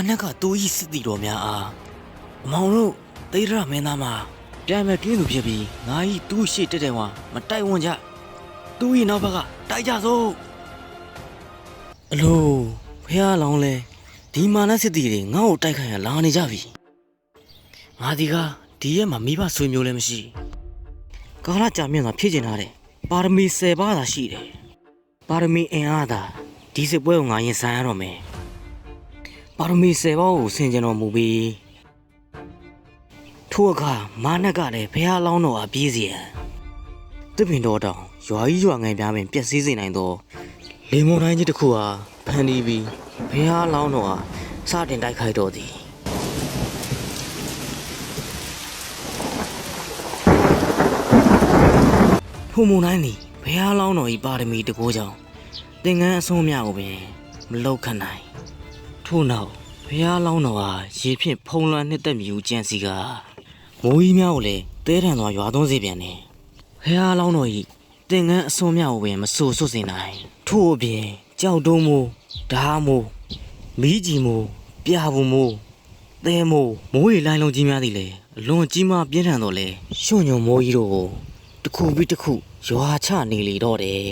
နက်ကတူးဤစစ်တီတော်များအားအမောင်တို့သေရမင်းသားမှာပြန်မဲ့တွင်းသူဖြစ်ပြီးငါဤတူးရှိတက်တယ်ဝါမတိုက်ဝန်းကြတူးဤနောက်ဘက်ကတိုက်ကြစို့အလိုဖះလောင်းလဲဒီမာနစစ်တီတွေငါ့ကိုတိုက်ခိုက်ရလာနေကြပြီငါဒီရက်မှာမိဘဆွေမျိုးလည်းမရှိကာလကြာမြင့်စွာဖြည့်ကျင်ထားတယ်ပါရမီ10ပါးသာရှိတယ်ပါရမီအင်အားသာဒီစစ်ပွဲကိုငါရင်ဆိုင်ရတော့မယ်ပါရမီ10ပါးကိုဆင်ကျင်တော်မူပြီးထို့အခါမာနက်ကလည်းဖះလောင်းတော်အားပြေးစီရန်တပင်တော်တောင်ရွာကြီးရွာငယ်များပင်ပျက်စီးစေနိုင်သောလေမုန်တိုင်းကြီးတစ်ခုဟာဖန်တီးပြီးဖះလောင်းတော်အားစတင်တိုက်ခိုက်တော်သည်ထိုမုန်တိုင်းသည်ဖះလောင်းတော်၏ပါရမီတကိုးကြောင့်သင်္ကန်းအဆုံးများကိုပင်မလောက်ခနိုင်ထို့နောက်ဖះလောင်းတော်ဟာရေဖြင့်ဖုံးလွှမ်းနှစ်သက်မြူကြံစီကမိုးကြီးများကိုလည်းတဲထန်စွာရွာသွန်းစေပြန်တယ်ဖះလောင်းတော်၏သင်္ကန်းအစွန်းများကိုပင်မဆူဆွတ်စေနိုင်ထို့အပြင်ကြောက်တုံးမိုးဓားမိုးမီးကြီးမိုးပြာဘူးမိုးသဲမိုးမိုးရီလိုင်းလုံးကြီးများသည်လည်းအလွန်ကြီးမားပြင်းထန်တော့လေရွှွညုံမိုးကြီးတို့ကိုတစ်ခုပြီးတစ်ခုရွာချနေလေတော့တယ်